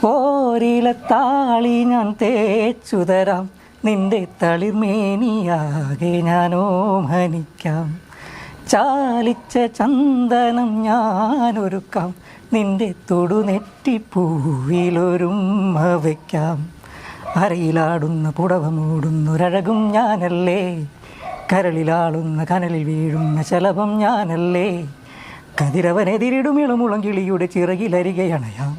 ഓരിലത്താളി ഞാൻ തേച്ചു തരാം, നിന്റെ തളിർമേനിയാകെ ഞാൻ ഓമനിക്കാം. ചാലിച്ച ചന്ദനം ഞാനൊരുക്കാം, നിന്റെ തൊടുനെറ്റിപ്പൂവിലൊരുമ്മ വയ്ക്കാം. അരയിലാടുന്ന പുടവ മൂടുന്നൊരഴകും ഞാനല്ലേ, കരളിലാളുന്ന കനലിൽ വീഴുന്ന ശലഭം ഞാനല്ലേ. കതിരവനെതിരിടും ഇളമുളം കിളിയുടെ ചിറകിലരികെ അണയാം.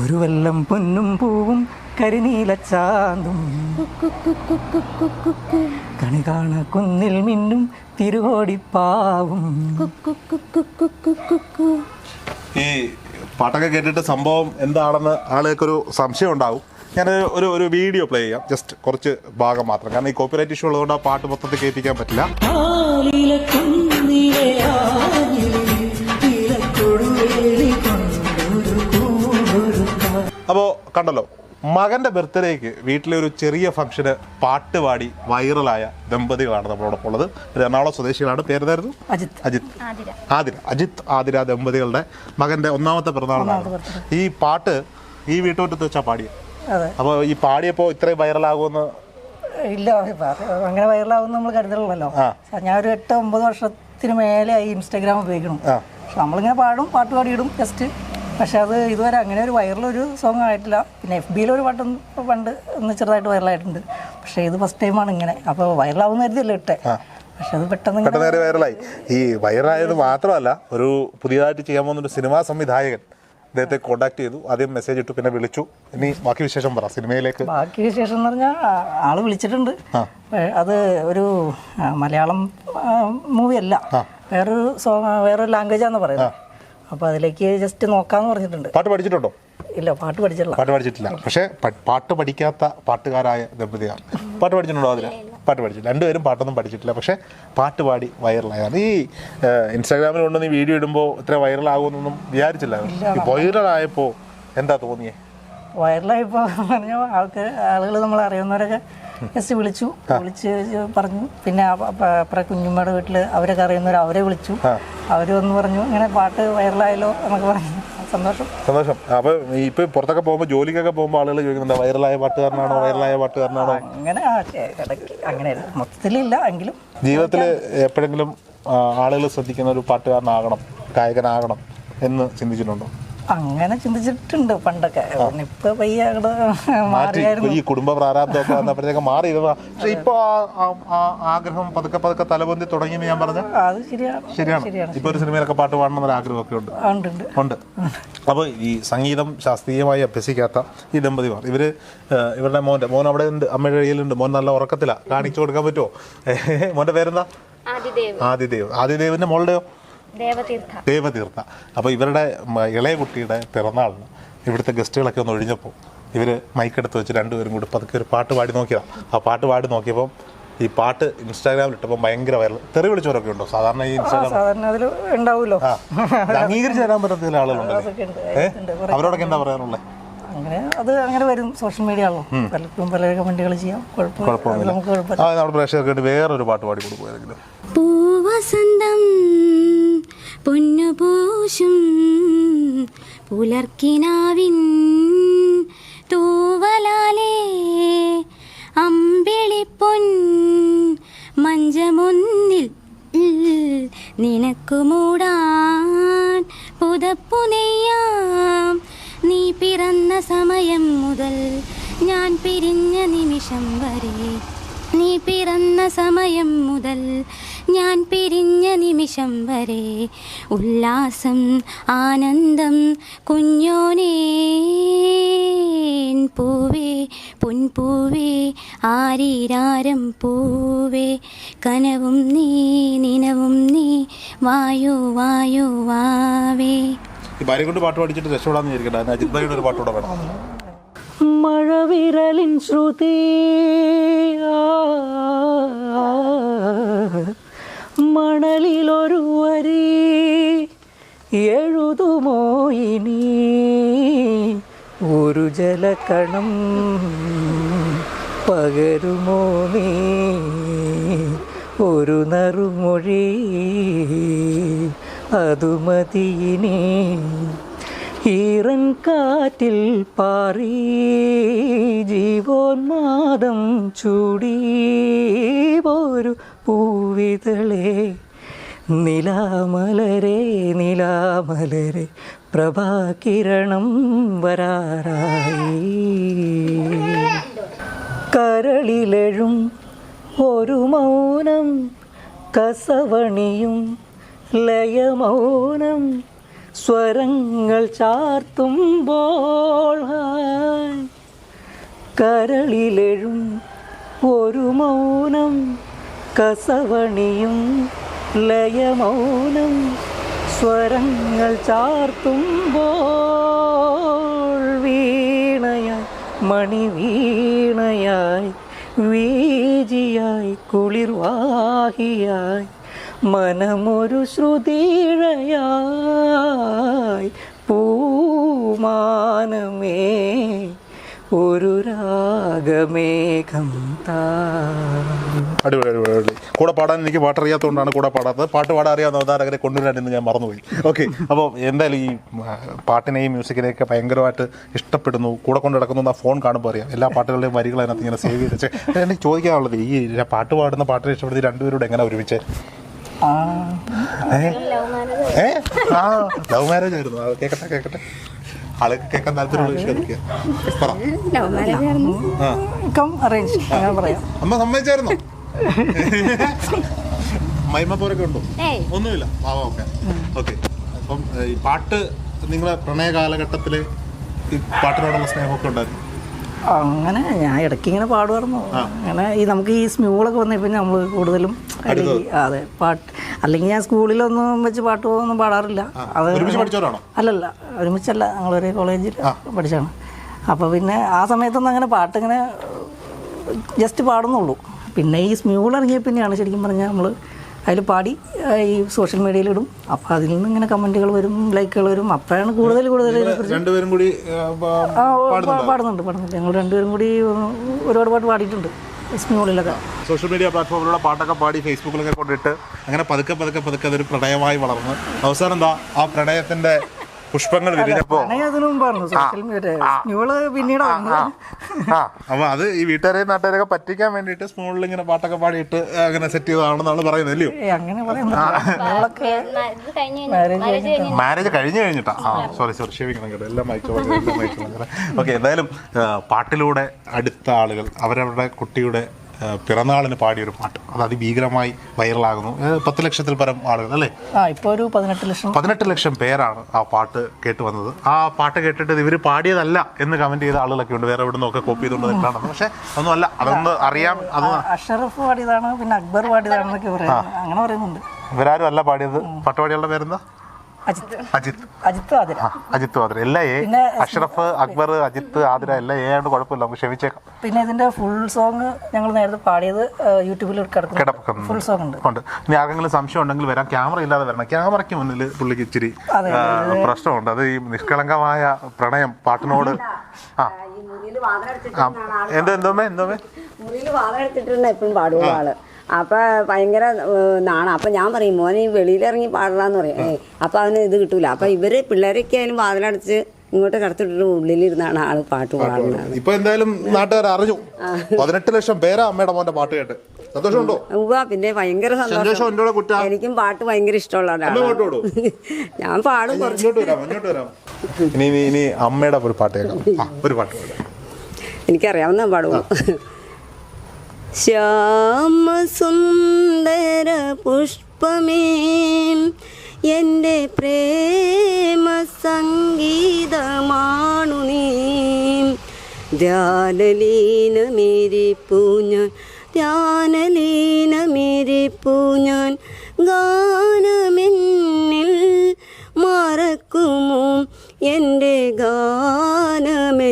ഒരു വല്ലം പൊന്നും പൂവും കരിനീലച്ചാന്തും കണി കാണ കുന്നിൽ മിന്നും തിരുവോടിപ്പാവും. ഈ പാട്ടൊക്കെ കേട്ടിട്ട് സംഭവം എന്താണെന്ന് ആളുകൾക്കൊരു സംശയം ഉണ്ടാവും. ഞാൻ ഒരു വീഡിയോ പ്ലേ ചെയ്യാം, ജസ്റ്റ് കുറച്ച് ഭാഗം മാത്രം. കാരണം ഈ കോപ്പിറൈറ്റ് ഇഷ്യൂ ഉള്ളതുകൊണ്ട് ആ പാട്ട് മൊത്തത്തിൽ കേൾപ്പിക്കാൻ പറ്റില്ല. അപ്പോൾ കണ്ടല്ലോ, മകൻ്റെ ബർത്ത്ഡേക്ക് വീട്ടിലെ ഒരു ചെറിയ ഫംഗ്ഷന് പാട്ട് പാടി വൈറലായ ദമ്പതികളാണ് നമ്മളോടൊപ്പം ഉള്ളത്. എറണാകുളം സ്വദേശികളാണ്. പേരുതായിരുന്നു? അജിത് ആതിര ദമ്പതികളുടെ മകൻ്റെ ഒന്നാമത്തെ പിറന്നാളാണ്. ഈ പാട്ട് ഈ വീട്ടുമുറ്റത്ത് വെച്ചാൽ പാടിയത്. അപ്പോൾ ഈ പാടിയപ്പോൾ ഇത്രയും വൈറലാകുമെന്ന് ഇല്ല, അങ്ങനെ വൈറലാകുമെന്ന് നമ്മൾ കരുതലുള്ളല്ലോ. ഞാൻ ഒരു 8-9 വർഷത്തിന് മേലെ ഈ ഇൻസ്റ്റാഗ്രാം ഉപയോഗിക്കണം. പക്ഷെ നമ്മളിങ്ങനെ പാടും, പാട്ട് പാടിയിടും ജസ്റ്റ്. പക്ഷെ അത് ഇതുവരെ അങ്ങനെ ഒരു വൈറലൊരു സോങ് ആയിട്ടില്ല. പിന്നെ FB-യിലൊരു പാട്ടും പണ്ട് ഒന്ന് ചെറുതായിട്ട് വൈറലായിട്ടുണ്ട്. പക്ഷേ ഇത് ഫസ്റ്റ് ടൈമാണ് ഇങ്ങനെ. അപ്പോൾ വൈറലാവുന്ന കരുതിയല്ലോ ഇട്ടെ. പക്ഷെ അത് പെട്ടെന്ന് വൈറലായി. ഈ വൈറലായത് മാത്രമല്ല, ഒരു പുതിയതായിട്ട് ചെയ്യാൻ പോകുന്ന ഒരു സിനിമാ സംവിധായകൻ അദ്ദേഹത്തെ കോണ്ടാക്ട് ചെയ്തു. ആദ്യം മെസ്സേജ് ഇട്ടു, പിന്നെ വിളിച്ചു. ഇനി ബാക്കി വിശേഷം പറ. സിനിമയിലേക്ക് ബാക്കി വിശേഷം എന്ന് പറഞ്ഞാൽ ആള് വിളിച്ചിട്ടുണ്ട്. അത് ഒരു മലയാളം മൂവിയല്ല, വേറൊരു സോങ്, വേറൊരു ലാംഗ്വേജാന്ന് പറയുന്നത്. അപ്പോൾ അതിലേക്ക് ജസ്റ്റ് നോക്കാന്ന് പറഞ്ഞിട്ടുണ്ട്. പാട്ട് പഠിച്ചിട്ടുണ്ടോ? ഇല്ല, പാട്ട് പഠിച്ചിട്ടില്ല. പക്ഷേ പാട്ട് പഠിക്കാത്ത പാട്ടുകാരായ ദമ്പതിയാണ്. പാട്ട് പഠിച്ചിട്ടുണ്ടോ? അതിൽ പാട്ട് പഠിച്ചില്ല. രണ്ടുപേരും പാട്ടൊന്നും പഠിച്ചിട്ടില്ല, പക്ഷേ പാട്ട് പാടി വൈറലായാണ്. ഈ ഇൻസ്റ്റാഗ്രാമിൽ കൊണ്ട് നീ വീഡിയോ ഇടുമ്പോൾ ഇത്ര വൈറലാകുമെന്നൊന്നും വിചാരിച്ചില്ല. ഈ വൈറലായപ്പോൾ എന്താ തോന്നിയേ? വൈറലായപ്പോൾ പറഞ്ഞാൽ ആളുകൾ നമ്മൾ അറിയുന്നവരൊക്കെ ജസ്റ്റ് വിളിച്ച് പറഞ്ഞു. പിന്നെ അപ്പുറം കുഞ്ഞുമ്മയുടെ വീട്ടിൽ അവരൊക്കെ അറിയുന്നവർ അവരെ വിളിച്ചു. അവർ വന്ന് പറഞ്ഞു ഇങ്ങനെ പാട്ട് വൈറലായല്ലോ എന്നൊക്കെ പറഞ്ഞു. സന്തോഷം. അപ്പോൾ ഇപ്പോൾ പുറത്തൊക്കെ പോകുമ്പോൾ, ജോലിക്കൊക്കെ പോകുമ്പോൾ ആളുകൾ ചോദിക്കുന്നുണ്ട്, വൈറലായ പാട്ടുകാരനാണോ? അങ്ങനെ മൊത്തത്തിലില്ല എങ്കിലും ജീവിതത്തിൽ എപ്പോഴെങ്കിലും ആളുകൾ ശ്രദ്ധിക്കുന്ന ഒരു പാട്ടുകാരനാകണം, ഗായകനാകണം എന്ന് ചിന്തിച്ചിട്ടുണ്ടോ? അങ്ങനെ ചിന്തിച്ചിട്ടുണ്ട് പണ്ടൊക്കെ. ഇപ്പൊ പയ്യെ ഈ കുടുംബ പ്രാരാബ്ദമൊക്കെ വന്നപ്പോഴത്തേക്ക് മാറിയിരുന്ന. പക്ഷെ ഇപ്പൊ ആ ആഗ്രഹം പതുക്കെ തലപൊന്തി തുടങ്ങിയെന്ന് ഞാൻ പറഞ്ഞ അത് ശരിയാണ്. ഇപ്പൊ ഒരു സിനിമയിലൊക്കെ പാട്ട് പാടണമെന്നൊരു ആഗ്രഹമൊക്കെ ഉണ്ട്. അപ്പോൾ ഈ സംഗീതം ശാസ്ത്രീയമായി അഭ്യസിക്കാത്ത ഈ ദമ്പതിമാർ, ഇവരുടെ മോൻ അവിടെ ഉണ്ട്, അമ്മയുടെ കയ്യിലുണ്ട്. മോൻ നല്ല ഉറക്കത്തിലാണ്. കാണിച്ചു കൊടുക്കാൻ പറ്റുമോ? മോന്റെ പേരെന്താ? ആദിദേവിന്റെ മോളുടെയോ? ദേവതീർത്ഥ. അപ്പോൾ ഇവരുടെ ഇളയ കുട്ടിയുടെ പിറന്നാളിന് ഇവിടുത്തെ ഗസ്റ്റുകളൊക്കെ ഒന്ന് ഒഴിഞ്ഞപ്പോൾ ഇവർ മൈക്കെടുത്ത് വെച്ച് രണ്ടുപേരും കൂടി പതുക്കെ ഒരു പാട്ട് പാടി നോക്കിയതാണ്. ആ പാട്ട് പാടി നോക്കിയപ്പം ഈ പാട്ട് ഇൻസ്റ്റാഗ്രാമിൽ ഇട്ടപ്പോൾ ഭയങ്കര വൈറൽ. തെറി വിളിച്ചവരൊക്കെ ഉണ്ടോ? സാധാരണ ഈ ഇൻസ്റ്റാഗ്രാം അംഗീകരിച്ച് തരാൻ പറ്റുന്ന ചില ആളുകളുണ്ട്. അവരോടൊക്കെ എന്താ പറയാനുള്ളത്? അങ്ങനെ വരും. സോഷ്യൽ മീഡിയ ആണല്ലോ, പല കമന്റുകൾ ചെയ്യാം. കുഴപ്പമൊന്നുമില്ല. നമ്മുടെ പ്രേക്ഷകർക്ക് വേണ്ടി വേറൊരു പാട്ട് പാടി കൊടുക്കുമായിരുന്നു. പൂവസന്തം പൊന്നുപൂശും പുലർക്കിനാവിൻ തൂവലാലേ അമ്പിളിപ്പൊൻ മഞ്ചമൊന്നിൽ നിനക്കു മൂടാൻ പുതപ്പു നെയ്യാം. നീ പിറന്ന സമയം മുതൽ ഞാൻ പിരിഞ്ഞ നിമിഷം വരെ, നീ പിറന്ന സമയം മുതൽ ഞാൻ പിരിഞ്ഞ നിമിഷം വരെ ഉല്ലാസം ആനന്ദം കുഞ്ഞോനേ. പൂവേ പൊൻപൂവേ ആരീരാരം പൂവേ, കനവും നീ നിനവും നീ വായോ വായോ വാവേ. ഈ ഭാര്യ കൊണ്ട് പാട്ട് പഠിച്ചിട്ട് രക്ഷപ്പെടാന്ന് വിചാരിക്കട്ടെ. അജിത് ഭായിയുടെ ഒരു പാട്ടോടെ വേണം. മഴവിരലിൻ ശ്രുതി മണലിലൊരു വരി എഴുതുമോ ഇനി ഒരു ജലകണം പകരുമോ നീ ഒരു നറുമൊഴി അതുമതിയിനി ഈറൻ കാറ്റിൽ പാറി ജീവോന്മാദം ചൂടി ഒരു പൂവിതളെ നിലാമലരെ നിലാമലരെ പ്രഭാകിരണം വരാറായി കരളിലെഴും ഒരു മൗനം കസവണിയും ലയമൗനം സ്വരങ്ങൾ ചാർത്തുമ്പോൾ കരളിലെഴും ഒരു മൗനം കസവണിയും ലയമൗനം സ്വരങ്ങൾ ചാർത്തുമ്പോൾ വീണയായി മണിവീണയായി വീജിയായി കുളിർവാഹിയായി മനമൊരു ശ്രുതിഴയായി പൂമാനമേ ഒരു രാഗമേഘം അടിപൊളി അടിപൊളി അടിപൊളി. കൂടെ പാടാൻ എനിക്ക് പാട്ടറിയാത്തതുകൊണ്ടാണ് കൂടെ പാടാത്തത്. പാട്ട് പാടാൻ അറിയാവുന്ന അവതാരകരെ കൊണ്ടുവരാനെന്ന് ഞാൻ മറന്നുപോയി. ഓക്കെ, അപ്പോൾ എന്തായാലും ഈ പാട്ടിനെയും മ്യൂസിക്കിനെയൊക്കെ ഭയങ്കരമായിട്ട് ഇഷ്ടപ്പെടുന്നു, കൂടെ കൊണ്ട് നടക്കുന്നു. ആ ഫോൺ കാണുമ്പോൾ അറിയാം എല്ലാ പാട്ടുകളുടെയും വരികൾ അതിനകത്ത് ഇങ്ങനെ സേവ് ചെയ്ത് വെച്ചാൽ എനിക്ക് ചോദിക്കാനുള്ളത്, ഈ പാട്ട് പാടുന്ന പാട്ടിനെ ഇഷ്ടപ്പെടുത്തി രണ്ടുപേരോട് എങ്ങനെ ഒരുമിച്ച്? ലവ് മാരേജ് ആയിരുന്നു. കേക്കട്ടെ കേക്കട്ടെ, ആൾക്ക് കേൾക്കാൻ താല്പര്യമുള്ള വിഷയം അമ്മ സമ്മതിച്ചായിരുന്നോ? മൈമപ്പോരൊക്കെ ഉണ്ടോ? ഒന്നുമില്ല. Okay okay. അപ്പം ഈ പാട്ട് നിങ്ങളെ പ്രണയ കാലഘട്ടത്തില് ഈ പാട്ടിനോടുള്ള സ്നേഹമൊക്കെ ഉണ്ടായിരുന്നു? അങ്ങനെ ഞാൻ ഇടയ്ക്ക് ഇങ്ങനെ പാടുമായിരുന്നു. അങ്ങനെ ഈ നമുക്ക് ഈ സ്മ്യൂളൊക്കെ വന്നപ്പോൾ നമ്മൾ കൂടുതലും അതെ പാട്ട്, അല്ലെങ്കിൽ ഞാൻ സ്കൂളിലൊന്നും വെച്ച് പാട്ട് ഒന്നും പാടാറില്ല. അത് അല്ലല്ല, ഒരുമിച്ചല്ല, ഞങ്ങളൊരു കോളേജിൽ പഠിച്ചാണ്. അപ്പോൾ പിന്നെ ആ സമയത്തൊന്നും അങ്ങനെ പാട്ടിങ്ങനെ ജസ്റ്റ് പാടുന്നുള്ളൂ. പിന്നെ ഈ സ്മ്യൂൾ ഇറങ്ങിയ പിന്നെയാണ് ശരിക്കും പറഞ്ഞാൽ നമ്മൾ അതിൽ പാടി ഈ സോഷ്യൽ മീഡിയയിലിടും. അപ്പോൾ അതിൽ നിന്ന് ഇങ്ങനെ കമൻറ്റുകൾ വരും, ലൈക്കുകൾ വരും. അപ്പോഴാണ് കൂടുതൽ രണ്ടുപേരും കൂടി പാടുന്നുണ്ട്. ഞങ്ങൾ രണ്ടുപേരും കൂടി ഒരുപാട് പാട്ട് പാടിയിട്ടുണ്ട് സ്മ്യൂളിലൊക്കെ. സോഷ്യൽ മീഡിയ പ്ലാറ്റ്ഫോമിലൂടെ പാട്ടൊക്കെ പാടി ഫേസ്ബുക്കിലൊക്കെ കൊണ്ടിട്ട് അങ്ങനെ പതുക്കെ പതുക്കെ പതുക്കെ അതൊരു പ്രണയമായി വളർന്ന് അവസാനം എന്താ ആ പ്രണയത്തിന്റെ പുഷ്പങ്ങൾ വിരിഞ്ഞപ്പോ അപ്പൊ അത് ഈ വീട്ടുകാരെയും നാട്ടുകാരെയൊക്കെ പറ്റിക്കാൻ വേണ്ടിയിട്ട് സ്മൂളിൽ ഇങ്ങനെ പാട്ടൊക്കെ പാടിയിട്ട് അങ്ങനെ സെറ്റ് ചെയ്തതാണെന്നാണ് പറയുന്നത്, അല്ലയോ? മാരേജ് കഴിഞ്ഞിട്ടാ? സോറി ക്ഷമിക്കണം കേട്ടോ, എല്ലാം ഓക്കെ. എന്തായാലും പാട്ടിലൂടെ അടുത്ത ആളുകൾ അവരവരുടെ കുട്ടിയുടെ പിറന്നാളിന് പാടിയൊരു പാട്ട് അത് അതിഭീകരമായി വൈറലാകുന്നു. 10 ലക്ഷത്തിൽ പരം ആളുകൾ അല്ലേ? ഇപ്പോൾ ഒരു 18 ലക്ഷം പേരാണ് ആ പാട്ട് കേട്ട് വന്നത്. ആ പാട്ട് കേട്ടിട്ട് ഇവർ പാടിയതല്ല എന്ന് കമന്റ് ചെയ്ത ആളുകളൊക്കെ ഉണ്ട്, വേറെ എവിടെ നിന്നൊക്കെ കോപ്പി ചെയ്തുകൊണ്ട് നിൽക്കണം. പക്ഷെ ഒന്നും അല്ല, അതൊന്ന് അറിയാം. അത് അഷറഫ് പാടിയതാണ്, പിന്നെ അക്ബർ പാടിയതാണെന്നൊക്കെ പറയാം, അങ്ങനെ പറയുന്നുണ്ട്. ഇവരാരും അല്ല പാടിയത്. പാട്ടുപാടികളുടെ പേരെന്താ? അജിത്ത് ആതിര. എല്ലാ അഷ്റഫ്, അക്ബർ, അജിത്ത്, ആതിര എല്ലാം ഏതാണ്ട് കുഴപ്പമില്ല, നമുക്ക് ക്ഷമിച്ചേക്കാം. പിന്നെ ഇതിന്റെ ഫുൾ സോങ് ഞങ്ങൾ നേരത്തെ പാടിയത് യൂട്യൂബിൽ കിടക്കുന്നു. ഫുൾ സോങ് ഉണ്ട്. ഇനി ആർക്കെങ്കിലും സംശയം ഉണ്ടെങ്കിൽ വരാം, ക്യാമറ ഇല്ലാതെ വരണം. ക്യാമറയ്ക്ക് മുന്നിൽ പുള്ളിക്ക് ഇച്ചിരി പ്രശ്നമുണ്ട്. അത് ഈ നിഷ്കളങ്കമായ പ്രണയം പാട്ടിനോട്. എന്തോമേ മുറിയിൽ വാതിലടച്ചിട്ടുണ്ട് എപ്പോഴും പാടുള്ള ആള്. അപ്പൊ ഭയങ്കര നാണ. അപ്പൊ ഞാൻ പറയും മോനെ വെളിയിലിറങ്ങി പാടലാന്ന് പറയും. അപ്പൊ അവന് ഇത് കിട്ടൂല. അപ്പൊ ഇവര് പിള്ളേരൊക്കെ ആയാലും വാതിലടച്ച് ഇങ്ങോട്ട് കടത്തിട്ടിട്ട് ഉള്ളിലിരുന്നാണ് ആള് പാട്ട് പാടുന്നത്. ഇപ്പൊ എന്തായാലും നാട്ടുകാർ അറിഞ്ഞു. 18 ലക്ഷം പേരാ അമ്മയുടെ മോന്റെ പാട്ട് കേട്ട്. സന്തോഷമുണ്ടോ? പിന്നെ ഭയങ്കര സന്തോഷം. എനിക്കും പാട്ട് ഭയങ്കര ഇഷ്ടമുള്ള ഒരാളാണ്. ഞാൻ പാടും. ഇനി അമ്മയുടെ ഒരു പാട്ട് ഒരു പാട്ട് എനിക്കറിയാവുന്ന പാടുമോ? ശ്യാമസുന്ദര പുഷ്പമേ എൻ്റെ പ്രേമ സംഗീതമാണു നീ. ധ്യാനലീനമേരിപ്പൂ ഞാൻ ഗാനമെന്നിൽ മറക്കുമോ? എൻ്റെ ഗാനമെന്നിൽ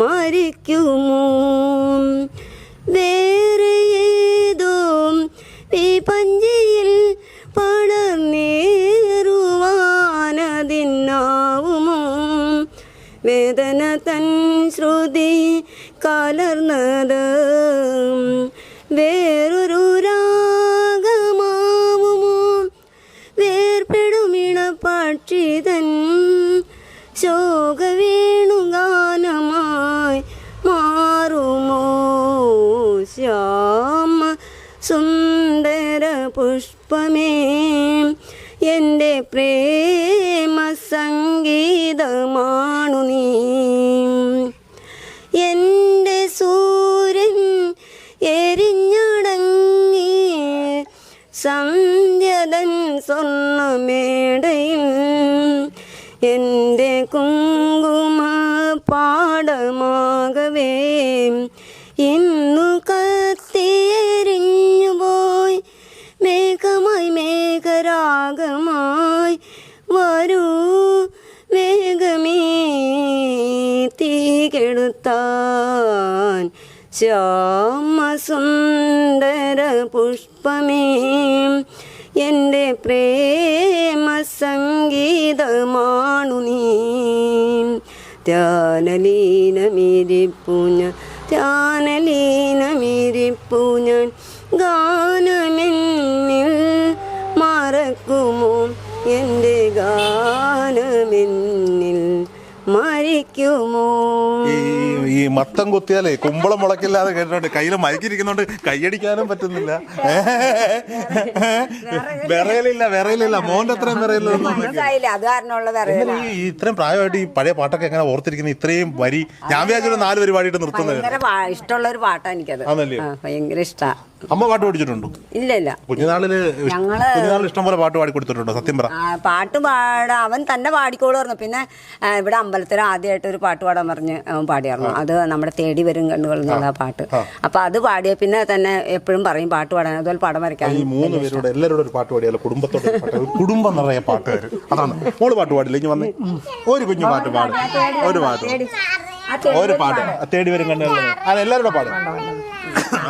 മരിക്കുമോ? വേറെ ഏതോ പഞ്ചയിൽ പടർന്നേറുവാനതിന്നാവുമോ? വേദന തൻ ശ്രുതി കലർന്നത് വേറൊരു രാഗമാവുമോ? സൃഷ്ടിതൻ ശോകവേണുഗാനമായി മാറുമോ ശ്യാമ സുന്ദര പുഷ്പമേ എൻ്റെ പ്രേമ സംഗീതമാണു നീ എൻ്റെ സൂര്യൻ എരിഞ്ഞടങ്ങി സന്ധ്യതൻ സ്വർണ്ണമേടയിൽ എൻ്റെ കുങ്കുമ പാടമാകവേ ഇന്നു കത്തിയെരിഞ്ഞുപോയി മേഘമായി മേഘരാഗമായി വരൂ വേഗമേ തീ കെടുത്താൻ ശ്യാമസുന്ദര പുഷ്പമേ എൻ്റെ പ്രേമ സംഗീതമാണു നീ ധ്യാനലീനമിരിപ്പു ഞാൻ ഗാനമെന്നിൽ മറക്കുമോ എൻ്റെ ഗാനമെന്നിൽ മരിക്കുമോ? ഈ മത്തം കുത്തിയാലേ കുമ്പളം മുളക്കില്ലാതെ കേട്ടിട്ടുണ്ട്. കയ്യിൽ മയക്കിരിക്കുന്നോണ്ട് കൈയടിക്കാനും പറ്റുന്നില്ല. വിറയലില്ല മോന്റെ അത്രയും വിറയലൊന്നും. ഇത്രയും പ്രായമായിട്ട് ഈ പഴയ പാട്ടൊക്കെ എങ്ങനെ ഓർത്തിരിക്കുന്നത്? ഇത്രയും വരി ഞാൻ വിചാരിച്ചു 4 വരി പാടിയിട്ട് നിർത്തുന്നത്. ഇഷ്ടമുള്ള ഒരു പാട്ടാണ് എനിക്കത്. ഭയങ്കര ഇഷ്ടമാണ്. അമ്മ പാട്ട് പഠിച്ചിട്ടുണ്ടോ? ഇല്ല. കുഞ്ഞുനാളില് ഇഷ്ടംപോലെ പാട്ട് പാടി കൊടുത്തിട്ടുണ്ടോ? സത്യം പറ. പാട്ട് അവൻ തന്നെ പാടിക്കോളൂ പറഞ്ഞു. പിന്നെ ഇവിടെ അമ്പലത്തിൽ ആദ്യമായിട്ട് ഒരു പാട്ട് പാടാൻ പറഞ്ഞ് അവൻ പാടിയായിരുന്നു. അത് നമ്മുടെ തേടി വരും കണ്ണുകൾ എന്നുള്ള പാട്ട്. അപ്പൊ അത് പാടിയ പിന്നെ തന്നെ എപ്പോഴും പറയും പാട്ട് പാടാൻ, അതുപോലെ പടം വരയ്ക്കാൻ. ഈ 3 പേരോട് എല്ലാവരോടും ഒരു പാട്ട് പാടിയാലോ? കുടുംബത്തോടെ കുടുംബം നിറയെ പാട്ടുകാർ. അതാണ്. മോള് പാട്ട് പാടില്ല? ഇനി വന്നേ ഒരു കുഞ്ഞു പാട്ട് പാടും. ഒരു പാട്ട് തേടി വരും കണ്ണുകൾ. അത് എല്ലാവരോടും പാടും.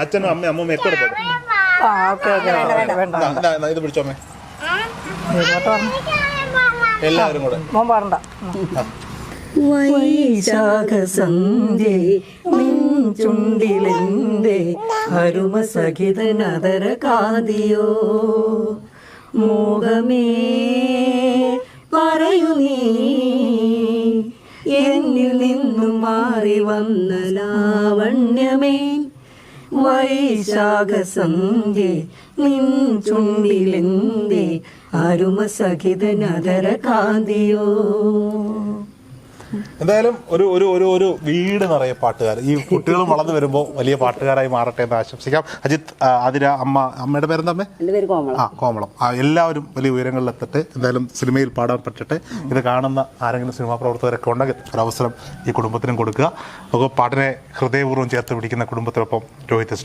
അച്ഛനും അമ്മയും അമ്മൂമ്മ ഒക്കെ പാടും. ഇത് പിടിച്ചോമ്മേ, എല്ലാവരും കൂടെ. വൈശാഖസന്ധ്യേ നിൻ ചുണ്ടിലെന്തേ അരുമ സഖിതനതര കാതിയോ മോഹമേ പറയൂ നീ എന്നിൽ നിന്നും മാറി വന്ന ലാവണ്യമേ വൈശാഖസന്ധ്യേ നിൻ ചുണ്ടിലെന്തേ അരുമ സഖിതനതര കാതിയോ. എന്തായാലും ഒരു വീട് നിറയെ പാട്ടുകാർ. ഈ കുട്ടികൾ വളർന്നു വരുമ്പോൾ വലിയ പാട്ടുകാരായി മാറട്ടെ എന്ന് ആശംസിക്കാം. അജിത്ത്, അതിര, അമ്മയുടെ പേരെന്താ? കോമളം. എല്ലാവരും വലിയ ഉയരങ്ങളിലെത്തട്ടെ. എന്തായാലും സിനിമയിൽ പാടാൻ പറ്റട്ടെ. ഇത് കാണുന്ന ആരെങ്കിലും സിനിമാ പ്രവർത്തകരൊക്കെ ഉണ്ടെങ്കിൽ ഒരവസരം ഈ കുടുംബത്തിനും കൊടുക്കുക. അപ്പോൾ പാട്ടിനെ ഹൃദയപൂർവ്വം ചേർത്ത് പിടിക്കുന്ന കുടുംബത്തിനൊപ്പം രോഹിത്.